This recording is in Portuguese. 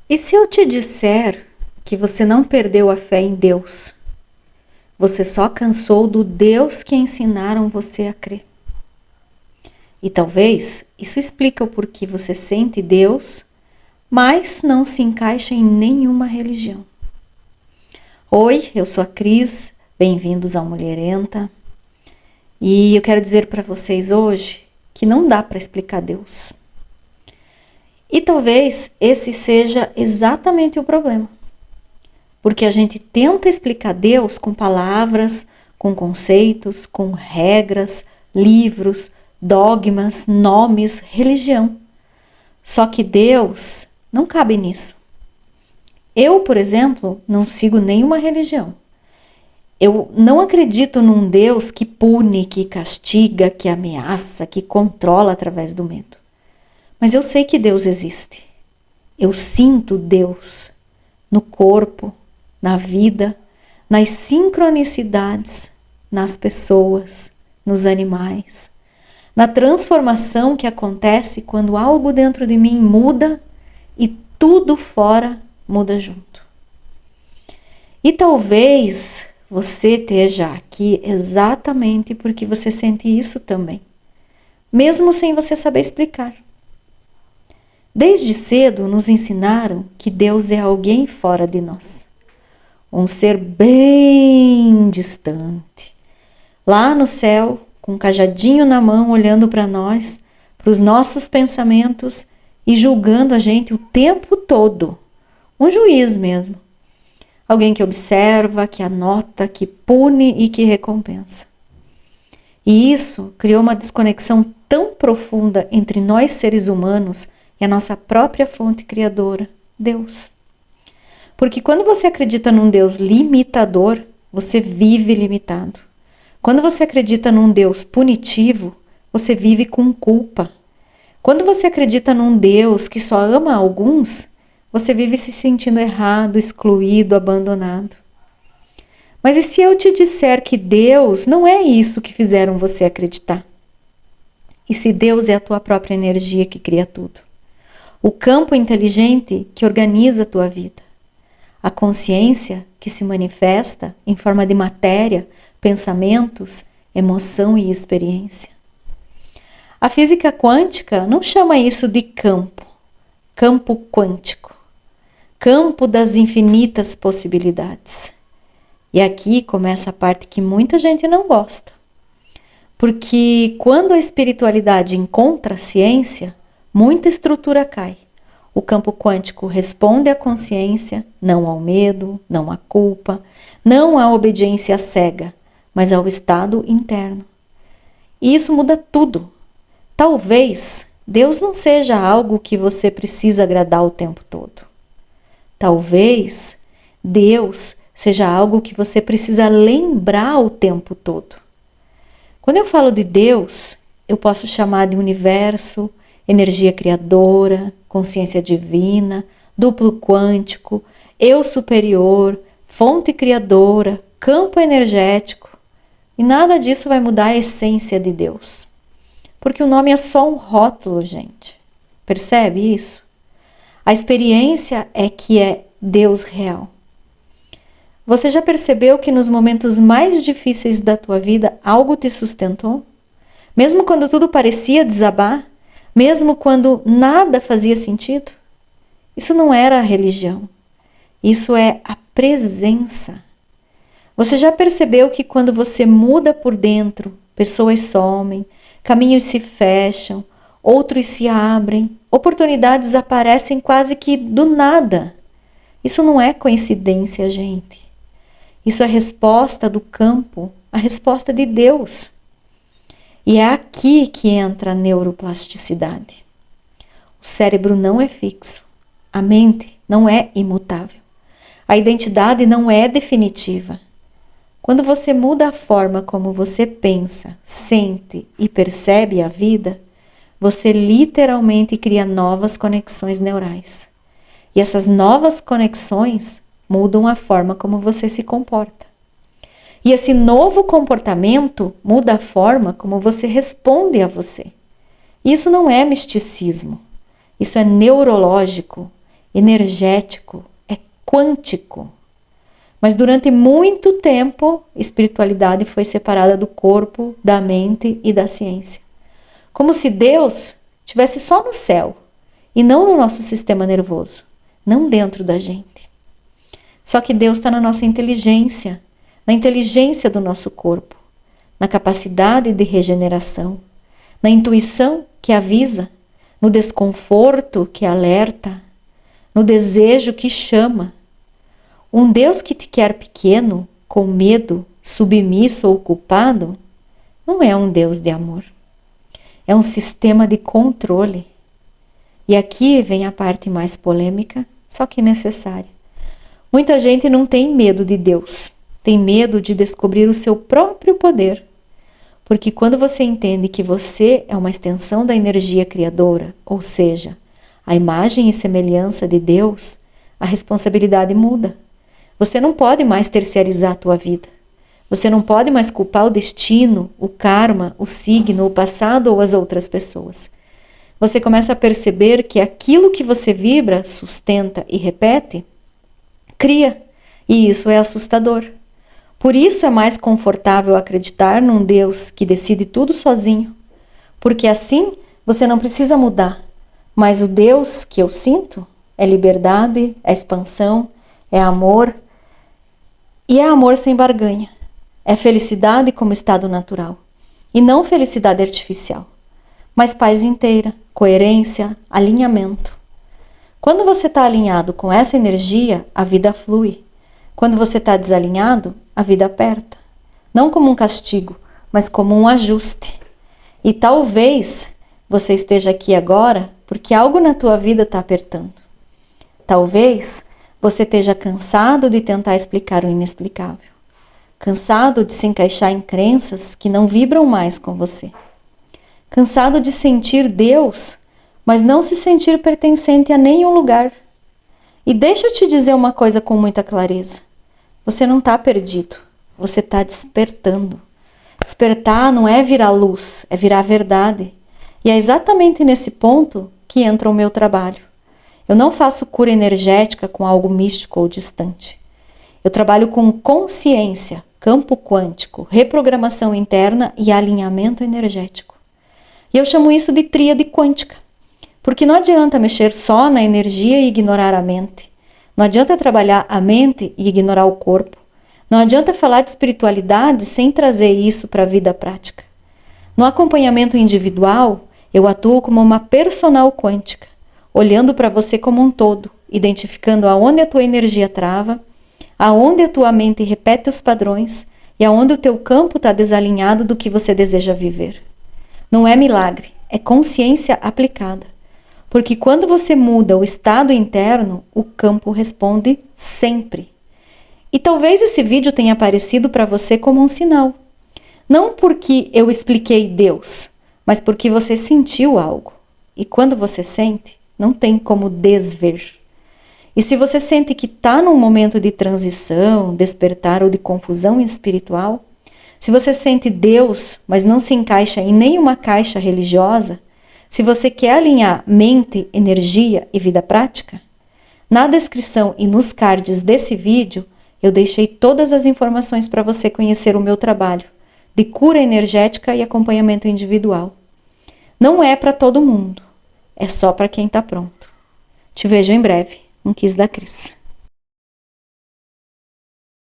E se eu te disser que você não perdeu a fé em Deus? Você só cansou do Deus que ensinaram você a crer. E talvez isso explica o porquê você sente Deus, mas não se encaixa em nenhuma religião. Oi, eu sou a Cris, bem-vindos ao Mulherenta. E eu quero dizer para vocês hoje que não dá para explicar Deus. E talvez esse seja exatamente o problema. Porque a gente tenta explicar Deus com palavras, com conceitos, com regras, livros, dogmas, nomes, religião. Só que Deus não cabe nisso. Eu, por exemplo, não sigo nenhuma religião. Eu não acredito num Deus que pune, que castiga, que ameaça, que controla através do medo. Mas eu sei que Deus existe. Eu sinto Deus no corpo, na vida, nas sincronicidades, nas pessoas, nos animais, na transformação que acontece quando algo dentro de mim muda e tudo fora muda junto. E talvez você esteja aqui exatamente porque você sente isso também, mesmo sem você saber explicar. Desde cedo nos ensinaram que Deus é alguém fora de nós, um ser bem distante, lá no céu, com um cajadinho na mão, olhando para nós, para os nossos pensamentos e julgando a gente o tempo todo, um juiz mesmo. Alguém que observa, que anota, que pune e que recompensa. E isso criou uma desconexão tão profunda entre nós seres humanos e a nossa própria fonte criadora, Deus. Porque quando você acredita num Deus limitador, você vive limitado. Quando você acredita num Deus punitivo, você vive com culpa. Quando você acredita num Deus que só ama alguns, você vive se sentindo errado, excluído, abandonado. Mas e se eu te disser que Deus não é isso que fizeram você acreditar? E se Deus é a tua própria energia que cria tudo? O campo inteligente que organiza a tua vida? A consciência que se manifesta em forma de matéria, pensamentos, emoção e experiência? A física quântica não chama isso de campo quântico, campo das infinitas possibilidades. E aqui começa a parte que muita gente não gosta. Porque quando a espiritualidade encontra a ciência, muita estrutura cai. O campo quântico responde à consciência, não ao medo, não à culpa, não à obediência cega, mas ao estado interno. E isso muda tudo. Talvez Deus não seja algo que você precisa agradar o tempo todo. Talvez Deus seja algo que você precisa lembrar o tempo todo. Quando eu falo de Deus, eu posso chamar de universo, energia criadora, consciência divina, duplo quântico, eu superior, fonte criadora, campo energético. E nada disso vai mudar a essência de Deus. Porque o nome é só um rótulo, gente. Percebe isso? A experiência é que é Deus real. Você já percebeu que nos momentos mais difíceis da tua vida algo te sustentou? Mesmo quando tudo parecia desabar? Mesmo quando nada fazia sentido? Isso não era a religião. Isso é a presença. Você já percebeu que quando você muda por dentro, pessoas somem, caminhos se fecham, outros se abrem, oportunidades aparecem quase que do nada? Isso não é coincidência, gente. Isso é a resposta do campo, a resposta de Deus. E é aqui que entra a neuroplasticidade. O cérebro não é fixo. A mente não é imutável. A identidade não é definitiva. Quando você muda a forma como você pensa, sente e percebe a vida, você literalmente cria novas conexões neurais. E essas novas conexões mudam a forma como você se comporta. E esse novo comportamento muda a forma como você responde a você. Isso não é misticismo. Isso é neurológico. energético, é quântico. Mas durante muito tempo, espiritualidade foi separada do corpo, da mente e da ciência. Como se Deus estivesse só no céu e não no nosso sistema nervoso, não dentro da gente. Só que Deus está na nossa inteligência, na inteligência do nosso corpo, na capacidade de regeneração, na intuição que avisa, no desconforto que alerta, no desejo que chama. Um Deus que te quer pequeno, com medo, submisso ou culpado, não é um Deus de amor. É um sistema de controle. E aqui vem a parte mais polêmica, só que necessária. Muita gente não tem medo de Deus, tem medo de descobrir o seu próprio poder. Porque quando você entende que você é uma extensão da energia criadora, ou seja, a imagem e semelhança de Deus, a responsabilidade muda. Você não pode mais terceirizar a tua vida. Você não pode mais culpar o destino, o karma, o signo, o passado ou as outras pessoas. Você começa a perceber que aquilo que você vibra, sustenta e repete, cria. E isso é assustador. Por isso é mais confortável acreditar num Deus que decide tudo sozinho. Porque assim você não precisa mudar. Mas o Deus que eu sinto é liberdade, é expansão, é amor. E é amor sem barganha. É felicidade como estado natural. E não felicidade artificial. Mas paz inteira, coerência, alinhamento. Quando você está alinhado com essa energia, a vida flui. Quando você está desalinhado, a vida aperta. Não como um castigo, mas como um ajuste. E talvez você esteja aqui agora porque algo na tua vida está apertando. Talvez você esteja cansado de tentar explicar o inexplicável. Cansado de se encaixar em crenças que não vibram mais com você. Cansado de sentir Deus, mas não se sentir pertencente a nenhum lugar. E deixa eu te dizer uma coisa com muita clareza. Você não está perdido, você está despertando. Despertar não é virar luz, é virar verdade. E é exatamente nesse ponto que entra o meu trabalho. Eu não faço cura energética com algo místico ou distante. Eu trabalho com consciência, campo quântico, reprogramação interna e alinhamento energético. E eu chamo isso de tríade quântica. Porque não adianta mexer só na energia e ignorar a mente. Não adianta trabalhar a mente e ignorar o corpo. Não adianta falar de espiritualidade sem trazer isso para a vida prática. No acompanhamento individual, eu atuo como uma personal quântica, olhando para você como um todo, identificando aonde a tua energia trava, aonde a tua mente repete os padrões e aonde o teu campo está desalinhado do que você deseja viver. Não é milagre, é consciência aplicada. Porque quando você muda o estado interno, o campo responde sempre. E talvez esse vídeo tenha aparecido para você como um sinal. Não porque eu expliquei Deus, mas porque você sentiu algo. E quando você sente, não tem como desver. E se você sente que está num momento de transição, despertar ou de confusão espiritual, se você sente Deus, mas não se encaixa em nenhuma caixa religiosa, se você quer alinhar mente, energia e vida prática, na descrição e nos cards desse vídeo, eu deixei todas as informações para você conhecer o meu trabalho de cura energética e acompanhamento individual. Não é para todo mundo, é só para quem está pronto. Te vejo em breve. Um Kiss da Cris.